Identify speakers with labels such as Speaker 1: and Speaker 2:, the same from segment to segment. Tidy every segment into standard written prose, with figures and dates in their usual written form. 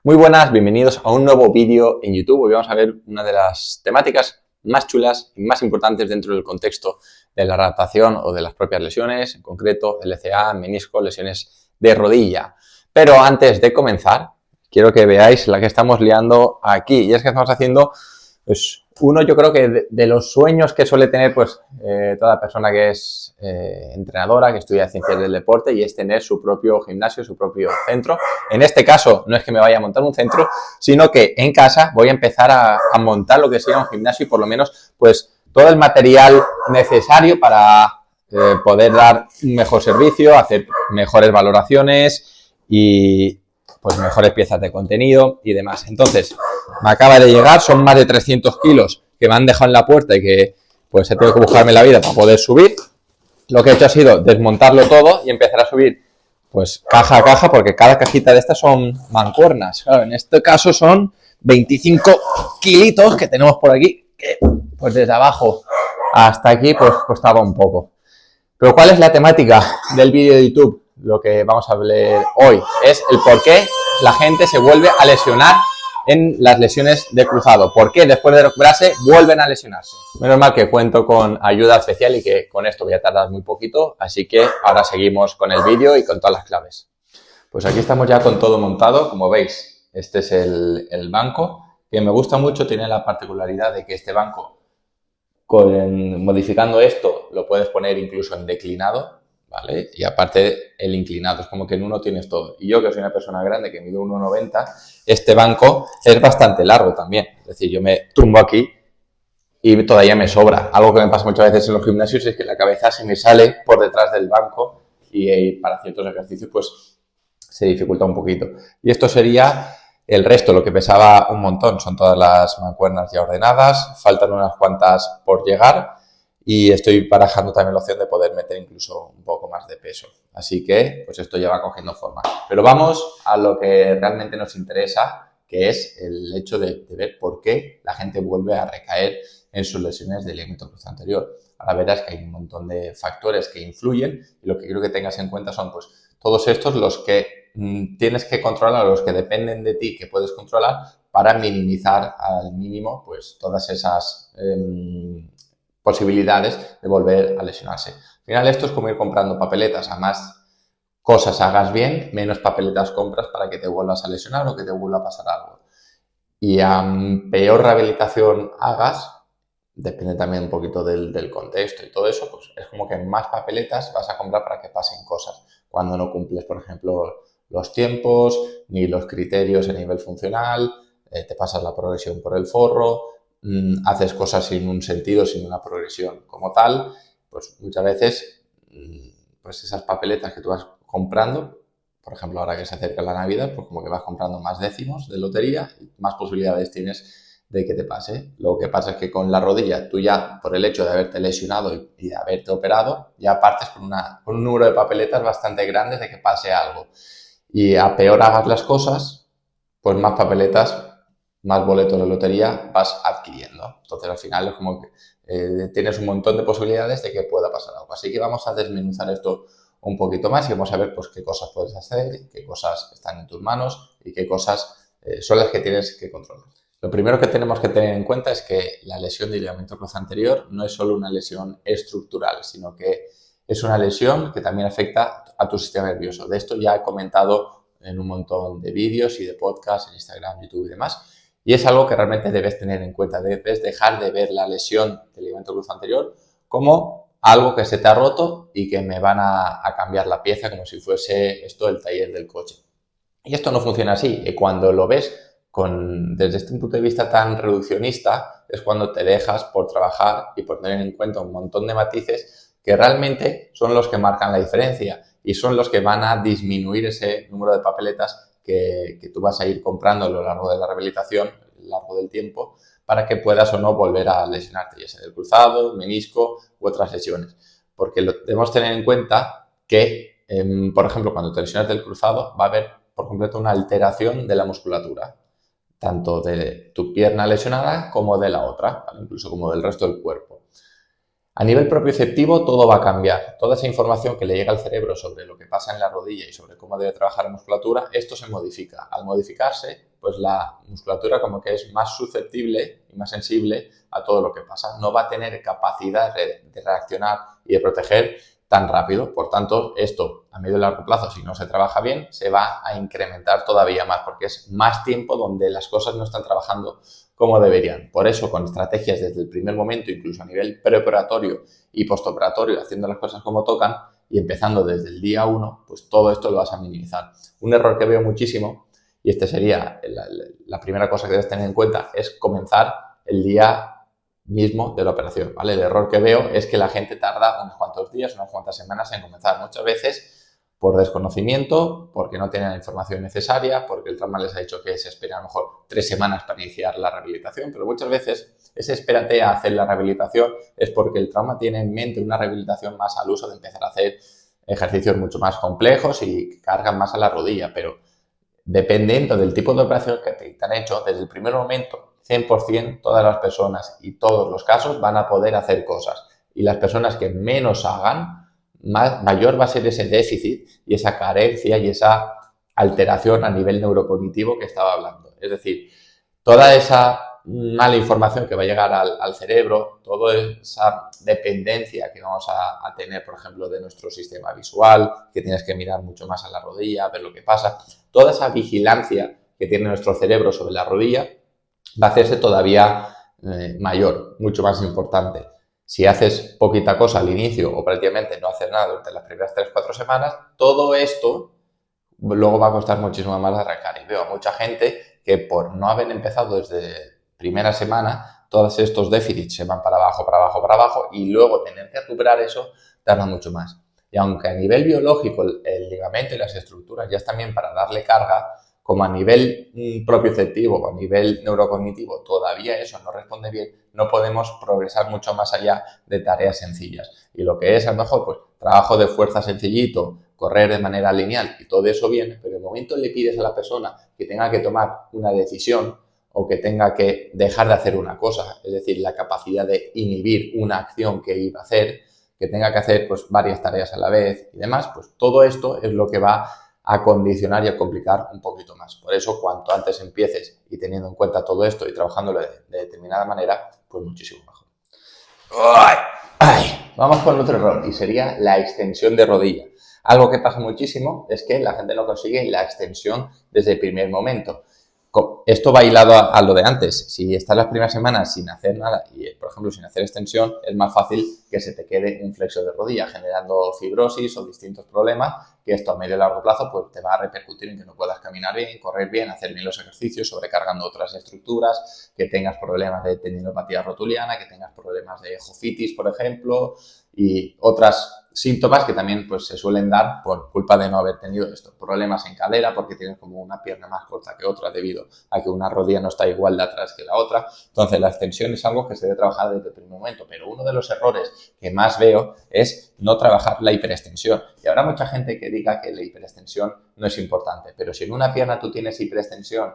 Speaker 1: Muy buenas, bienvenidos a un nuevo vídeo en YouTube. Hoy vamos a ver una de las temáticas más chulas y más importantes dentro del contexto de la adaptación o de las propias lesiones, en concreto LCA, menisco, lesiones de rodilla. Pero antes de comenzar, quiero que veáis la que estamos liando aquí. Y es que estamos haciendo, pues, uno yo creo que de los sueños que suele tener toda persona que es entrenadora, que estudia ciencias del deporte, y es tener su propio gimnasio, su propio centro. En este caso no es que me vaya a montar un centro, sino que en casa voy a empezar a montar lo que sería un gimnasio y por lo menos pues todo el material necesario para poder dar un mejor servicio, hacer mejores valoraciones y pues mejores piezas de contenido y demás. Entonces, me acaba de llegar, son más de 300 kilos que me han dejado en la puerta y que pues he tenido que buscarme la vida para poder subir. Lo que he hecho ha sido desmontarlo todo y empezar a subir pues caja a caja, porque cada cajita de estas son mancuernas. Claro, en este caso son 25 kilitos que tenemos por aquí, que pues desde abajo hasta aquí pues costaba un poco. Pero ¿cuál es la temática del vídeo de YouTube? Lo que vamos a hablar hoy es el por qué la gente se vuelve a lesionar en las lesiones de cruzado. ¿Por qué después de recuperarse vuelven a lesionarse? Menos mal que cuento con ayuda especial y que con esto voy a tardar muy poquito, así que ahora seguimos con el vídeo y con todas las claves. Pues aquí estamos ya con todo montado, como veis, este es el banco, que me gusta mucho, tiene la particularidad de que este banco, modificando esto, lo puedes poner incluso en declinado, ¿vale? Y aparte el inclinado, es como que en uno tienes todo. Y yo, que soy una persona grande, que mido 1,90, este banco es bastante largo también. Es decir, yo me tumbo aquí y todavía me sobra. Algo que me pasa muchas veces en los gimnasios es que la cabeza se me sale por detrás del banco y para ciertos ejercicios pues se dificulta un poquito. Y esto sería el resto, lo que pesaba un montón. Son todas las mancuernas ya ordenadas, faltan unas cuantas por llegar y estoy barajando también la opción de poder meter incluso un poco más de peso. Así que pues esto ya va cogiendo forma. Pero vamos a lo que realmente nos interesa, que es el hecho de ver por qué la gente vuelve a recaer en sus lesiones del ligamento cruzado anterior. Ahora verás que hay un montón de factores que influyen y lo que quiero que tengas en cuenta son pues todos estos los que tienes que controlar, los que dependen de ti, que puedes controlar para minimizar al mínimo pues todas esas posibilidades de volver a lesionarse. Al final esto es como ir comprando papeletas, a más cosas hagas bien, menos papeletas compras para que te vuelvas a lesionar o que te vuelva a pasar algo. Y a peor rehabilitación hagas, depende también un poquito del contexto y todo eso, pues es como que más papeletas vas a comprar para que pasen cosas. Cuando no cumples, por ejemplo, los tiempos ni los criterios a nivel funcional, te pasas la progresión por el forro, haces cosas sin un sentido, sin una progresión como tal, pues muchas veces pues esas papeletas que tú vas comprando, por ejemplo, ahora que se acerca la Navidad, pues como que vas comprando más décimos de lotería y más posibilidades tienes de que te pase. Lo que pasa es que con la rodilla, tú ya, por el hecho de haberte lesionado y de haberte operado, ya partes con un número de papeletas bastante grandes de que pase algo. Y a peor hagas las cosas, pues más papeletas, más boletos de lotería vas adquiriendo. Entonces, al final es como que tienes un montón de posibilidades de que pueda pasar algo. Así que vamos a desmenuzar esto un poquito más y vamos a ver pues qué cosas puedes hacer, qué cosas están en tus manos y qué cosas son las que tienes que controlar. Lo primero que tenemos que tener en cuenta es que la lesión del ligamento cruzado anterior no es solo una lesión estructural, sino que es una lesión que también afecta a tu sistema nervioso. De esto ya he comentado en un montón de vídeos y de podcasts en Instagram, YouTube y demás. Y es algo que realmente debes tener en cuenta. Debes dejar de ver la lesión del ligamento cruzado anterior como algo que se te ha roto y que me van a cambiar la pieza como si fuese esto el taller del coche. Y esto no funciona así. Y cuando lo ves desde este punto de vista tan reduccionista, es cuando te dejas por trabajar y por tener en cuenta un montón de matices que realmente son los que marcan la diferencia y son los que van a disminuir ese número de papeletas que tú vas a ir comprando a lo largo de la rehabilitación, a lo largo del tiempo, para que puedas o no volver a lesionarte, ya sea del cruzado, menisco u otras lesiones. Porque debemos tener en cuenta que, por ejemplo, cuando te lesionas del cruzado, va a haber por completo una alteración de la musculatura, tanto de tu pierna lesionada como de la otra, ¿vale? Incluso como del resto del cuerpo. A nivel propioceptivo todo va a cambiar. Toda esa información que le llega al cerebro sobre lo que pasa en la rodilla y sobre cómo debe trabajar la musculatura, esto se modifica. Al modificarse, pues la musculatura como que es más susceptible y más sensible a todo lo que pasa. No va a tener capacidad de reaccionar y de proteger tan rápido. Por tanto, esto a medio y largo plazo, si no se trabaja bien, se va a incrementar todavía más porque es más tiempo donde las cosas no están trabajando como deberían. Por eso, con estrategias desde el primer momento, incluso a nivel preoperatorio y postoperatorio, haciendo las cosas como tocan y empezando desde el día 1, pues todo esto lo vas a minimizar. Un error que veo muchísimo, y este sería la primera cosa que debes tener en cuenta, es comenzar el día mismo de la operación, ¿vale? El error que veo es que la gente tarda unos cuantos días, unas cuantas semanas en comenzar. Muchas veces por desconocimiento, porque no tienen la información necesaria, porque el trauma les ha dicho que se espera a lo mejor 3 semanas para iniciar la rehabilitación, pero muchas veces ese espérate a hacer la rehabilitación es porque el trauma tiene en mente una rehabilitación más al uso de empezar a hacer ejercicios mucho más complejos y que cargan más a la rodilla, pero dependiendo del tipo de operación que te han hecho, desde el primer momento, 100% todas las personas y todos los casos van a poder hacer cosas. Y las personas que menos hagan, mayor va a ser ese déficit y esa carencia y esa alteración a nivel neurocognitivo que estaba hablando. Es decir, toda esa mala información que va a llegar al cerebro, toda esa dependencia que vamos a tener, por ejemplo, de nuestro sistema visual, que tienes que mirar mucho más a la rodilla, ver lo que pasa, toda esa vigilancia que tiene nuestro cerebro sobre la rodilla va a hacerse todavía mayor, mucho más importante. Si haces poquita cosa al inicio o prácticamente no hacer nada durante las primeras 3-4 semanas, todo esto luego va a costar muchísimo más de arrancar. Y veo a mucha gente que por no haber empezado desde primera semana, todos estos déficits se van para abajo, para abajo, para abajo y luego tener que recuperar eso tarda mucho más. Y aunque a nivel biológico el ligamento y las estructuras ya están bien para darle carga, como a nivel propioceptivo o a nivel neurocognitivo todavía eso no responde bien, no podemos progresar mucho más allá de tareas sencillas. Y lo que es a lo mejor pues trabajo de fuerza sencillito, correr de manera lineal y todo eso bien, pero en el momento le pides a la persona que tenga que tomar una decisión o que tenga que dejar de hacer una cosa, es decir, la capacidad de inhibir una acción que iba a hacer, que tenga que hacer pues varias tareas a la vez y demás, pues todo esto es lo que va a condicionar y a complicar un poquito más. Por eso, cuanto antes empieces y teniendo en cuenta todo esto y trabajándolo de determinada manera, pues muchísimo mejor. Vamos con otro error y sería la extensión de rodilla. Algo que pasa muchísimo es que la gente no consigue la extensión desde el primer momento. Esto va hilado a lo de antes. Si estás las primeras semanas sin hacer nada y, por ejemplo, sin hacer extensión, es más fácil que se te quede un flexo de rodilla, generando fibrosis o distintos problemas, que esto a medio y largo plazo pues, te va a repercutir en que no puedas caminar bien, correr bien, hacer bien los ejercicios, sobrecargando otras estructuras, que tengas problemas de tendinopatía rotuliana, que tengas problemas de jofitis, por ejemplo, y otras síntomas que también pues, se suelen dar por culpa de no haber tenido estos problemas en cadera, porque tienes como una pierna más corta que otra debido a que una rodilla no está igual de atrás que la otra. Entonces, la extensión es algo que se debe trabajar desde el primer momento, pero uno de los errores que más veo es no trabajar la hiperextensión. Y habrá mucha gente que diga que la hiperextensión no es importante, pero si en una pierna tú tienes hiperextensión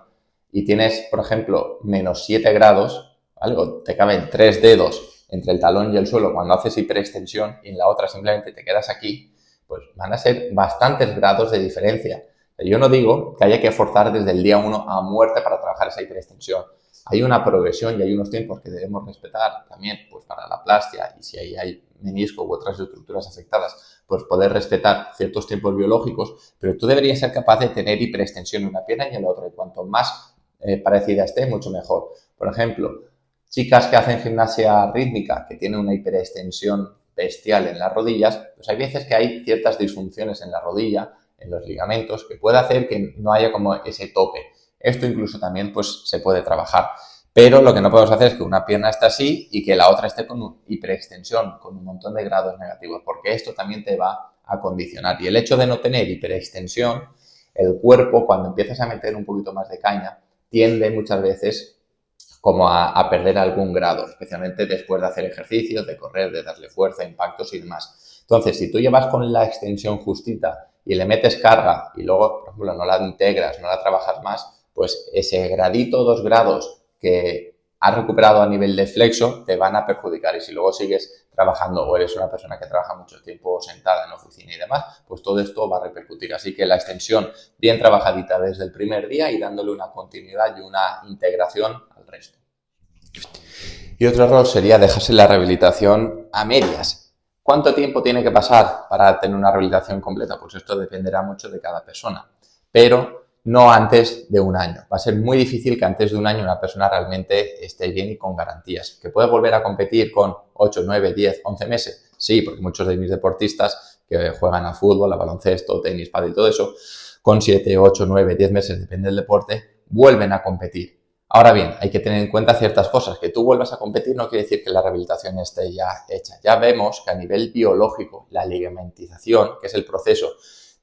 Speaker 1: y tienes, por ejemplo, menos 7 grados, ¿vale? O te caben 3 dedos entre el talón y el suelo cuando haces hiperextensión y en la otra simplemente te quedas aquí, pues van a ser bastantes grados de diferencia. Yo no digo que haya que forzar desde el día 1 a muerte para trabajar esa hiperextensión. Hay una progresión y hay unos tiempos que debemos respetar también pues para la plastia y si ahí hay menisco u otras estructuras afectadas, pues poder respetar ciertos tiempos biológicos, pero tú deberías ser capaz de tener hiperextensión en una pierna y en la otra y cuanto más parecida esté, mucho mejor. Por ejemplo, chicas que hacen gimnasia rítmica, que tienen una hiperextensión bestial en las rodillas, pues hay veces que hay ciertas disfunciones en la rodilla, en los ligamentos, que puede hacer que no haya como ese tope. Esto incluso también pues se puede trabajar. Pero lo que no podemos hacer es que una pierna esté así y que la otra esté con hiperextensión, con un montón de grados negativos, porque esto también te va a condicionar. Y el hecho de no tener hiperextensión, el cuerpo, cuando empiezas a meter un poquito más de caña, tiende muchas veces como a perder algún grado, especialmente después de hacer ejercicios, de correr, de darle fuerza, impactos y demás. Entonces, si tú llevas con la extensión justita y le metes carga y luego, por ejemplo, no la integras, no la trabajas más, pues ese gradito, 2 grados que has recuperado a nivel de flexo, te van a perjudicar. Y si luego sigues trabajando o eres una persona que trabaja mucho tiempo sentada en oficina y demás, pues todo esto va a repercutir. Así que la extensión bien trabajadita desde el primer día y dándole una continuidad y una integración al resto. Y otro error sería dejarse la rehabilitación a medias. ¿Cuánto tiempo tiene que pasar para tener una rehabilitación completa? Pues esto dependerá mucho de cada persona, pero no antes de un año. Va a ser muy difícil que antes de un año una persona realmente esté bien y con garantías. ¿Que puede volver a competir con 8, 9, 10, 11 meses? Sí, porque muchos de mis deportistas que juegan a fútbol, a baloncesto, tenis, pádel y todo eso, con 7, 8, 9, 10 meses, depende del deporte, vuelven a competir. Ahora bien, hay que tener en cuenta ciertas cosas. Que tú vuelvas a competir no quiere decir que la rehabilitación esté ya hecha. Ya vemos que a nivel biológico, la ligamentización, que es el proceso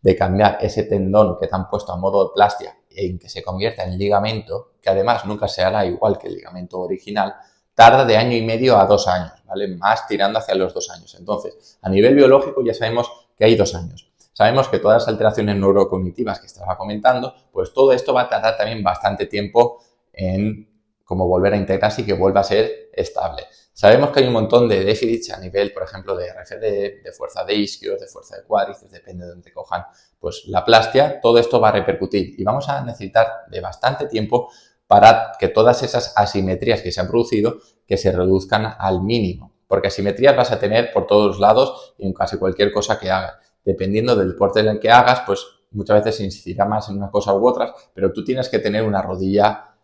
Speaker 1: de cambiar ese tendón que te han puesto a modo de plastia en que se convierta en ligamento, que además nunca se hará igual que el ligamento original, tarda de 1,5 a 2 años, ¿vale? Más tirando hacia los 2 años. Entonces, a nivel biológico ya sabemos que hay 2 años. Sabemos que todas las alteraciones neurocognitivas que estaba comentando, pues todo esto va a tardar también bastante tiempo en cómo volver a integrarse y que vuelva a ser estable. Sabemos que hay un montón de déficits a nivel, por ejemplo, de RFD, de fuerza de isquios, de fuerza de cuádriceps, depende de donde cojan pues la plastia, todo esto va a repercutir y vamos a necesitar de bastante tiempo para que todas esas asimetrías que se han producido que se reduzcan al mínimo, porque asimetrías vas a tener por todos lados y en casi cualquier cosa que hagas. Dependiendo del deporte en el que hagas, pues muchas veces se incidirá más en unas cosas u otras, pero tú tienes que tener una rodilla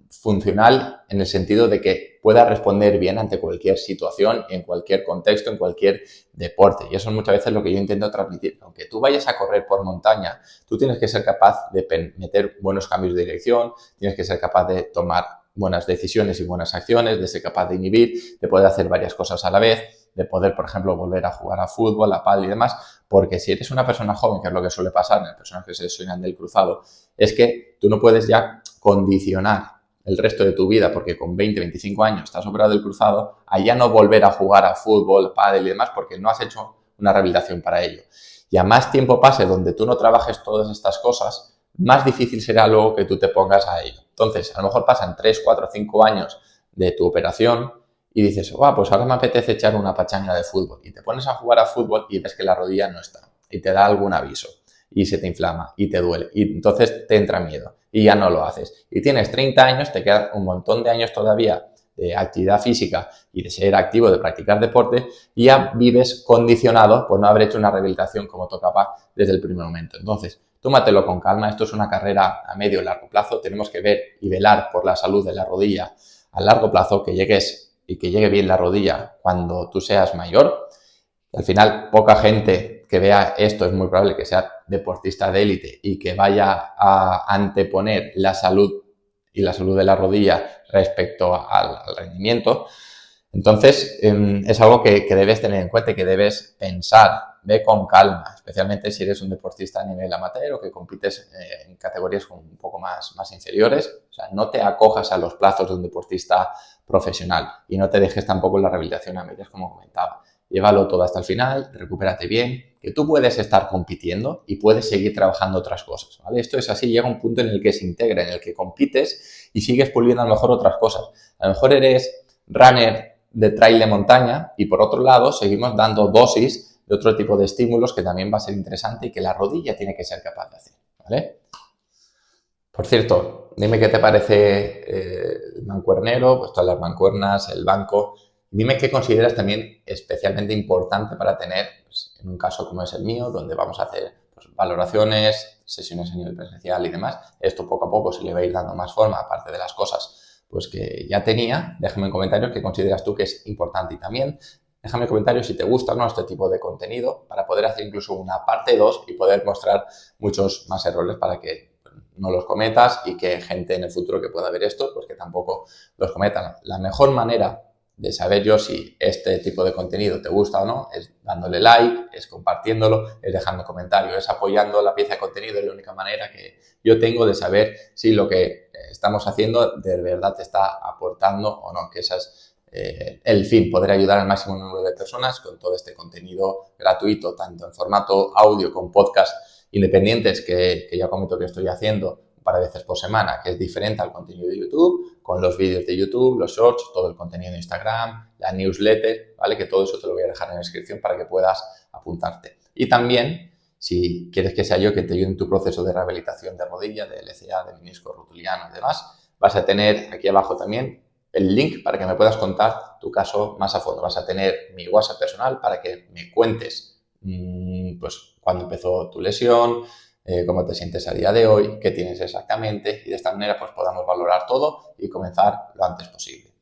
Speaker 1: funcional en el sentido de que pueda responder bien ante cualquier situación, en cualquier contexto, en cualquier deporte. Y eso es muchas veces lo que yo intento transmitir. Aunque tú vayas a correr por montaña, tú tienes que ser capaz de meter buenos cambios de dirección, tienes que ser capaz de tomar buenas decisiones y buenas acciones, de ser capaz de inhibir, de poder hacer varias cosas a la vez, de poder, por ejemplo, volver a jugar a fútbol, a pádel y demás, porque si eres una persona joven, que es lo que suele pasar en las personas que se sueñan del cruzado, es que tú no puedes ya condicionar el resto de tu vida, porque con 20, 25 años estás operado del cruzado, a ya no volver a jugar a fútbol, pádel y demás, porque no has hecho una rehabilitación para ello. Y a más tiempo pase donde tú no trabajes todas estas cosas, más difícil será luego que tú te pongas a ello. Entonces, a lo mejor pasan 3, 4, 5 años de tu operación y dices, pues ahora me apetece echar una pachanga de fútbol. Y te pones a jugar a fútbol y ves que la rodilla no está. Y te da algún aviso. Y se te inflama y te duele. Y entonces te entra miedo. Y ya no lo haces. Y tienes 30 años, te quedan un montón de años todavía de actividad física y de ser activo, de practicar deporte, y ya vives condicionado por no haber hecho una rehabilitación como tocaba desde el primer momento. Entonces, tómatelo con calma. Esto es una carrera a medio y largo plazo. Tenemos que ver y velar por la salud de la rodilla a largo plazo, que llegues y que llegue bien la rodilla cuando tú seas mayor. Al final, poca gente que vea esto es muy probable que sea deportista de élite y que vaya a anteponer la salud y la salud de la rodilla respecto al rendimiento. Entonces, es algo que debes tener en cuenta y que debes pensar. Ve con calma, especialmente si eres un deportista a nivel amateur o que compites en categorías un poco más inferiores. O sea, no te acojas a los plazos de un deportista profesional y no te dejes tampoco en la rehabilitación a medias, como comentaba. Llévalo todo hasta el final, recupérate bien, que tú puedes estar compitiendo y puedes seguir trabajando otras cosas, ¿vale? Esto es así, llega un punto en el que se integra, en el que compites y sigues puliendo a lo mejor otras cosas. A lo mejor eres runner de trail de montaña y por otro lado seguimos dando dosis de otro tipo de estímulos que también va a ser interesante y que la rodilla tiene que ser capaz de hacer, ¿vale? Por cierto, dime qué te parece el mancuernero, pues todas las mancuernas, el banco. Dime qué consideras también especialmente importante para tener, pues, en un caso como es el mío, donde vamos a hacer pues, valoraciones, sesiones a nivel presencial y demás. Esto poco a poco se le va a ir dando más forma, aparte de las cosas pues, que ya tenía. Déjame en comentarios qué consideras tú que es importante y también déjame en comentarios si te gusta o no este tipo de contenido para poder hacer incluso una parte 2 y poder mostrar muchos más errores para que no los cometas y que gente en el futuro que pueda ver esto, pues que tampoco los cometan. La mejor manera de saber yo si este tipo de contenido te gusta o no es dándole like, es compartiéndolo, es dejando comentarios, es apoyando la pieza de contenido. Es la única manera que yo tengo de saber si lo que estamos haciendo de verdad te está aportando o no, que esa es el fin, poder ayudar al máximo número de personas con todo este contenido gratuito, tanto en formato audio con podcast independientes que ya comento que estoy haciendo par de veces por semana, que es diferente al contenido de YouTube, con los vídeos de YouTube, los shorts, todo el contenido de Instagram, la newsletter, ¿vale? Que todo eso te lo voy a dejar en la descripción para que puedas apuntarte. Y también, si quieres que sea yo quien te ayude en tu proceso de rehabilitación de rodilla, de LCA, de menisco rotuliano y demás, vas a tener aquí abajo también el link para que me puedas contar tu caso más a fondo. Vas a tener mi WhatsApp personal para que me cuentes pues cuándo empezó tu lesión, cómo te sientes a día de hoy, qué tienes exactamente y de esta manera pues podamos valorar todo y comenzar lo antes posible.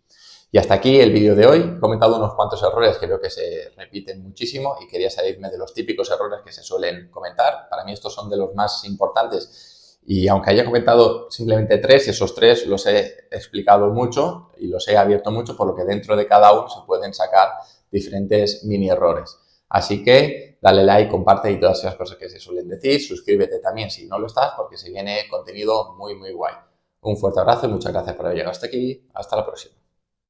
Speaker 1: Y hasta aquí el vídeo de hoy. He comentado unos cuantos errores que veo que se repiten muchísimo y quería salirme de los típicos errores que se suelen comentar. Para mí estos son de los más importantes y aunque haya comentado simplemente 3, esos 3 los he explicado mucho y los he abierto mucho, por lo que dentro de cada uno se pueden sacar diferentes mini errores. Así que dale like, comparte y todas esas cosas que se suelen decir. Suscríbete también si no lo estás porque se viene contenido muy guay. Un fuerte abrazo y muchas gracias por haber llegado hasta aquí. Hasta la próxima.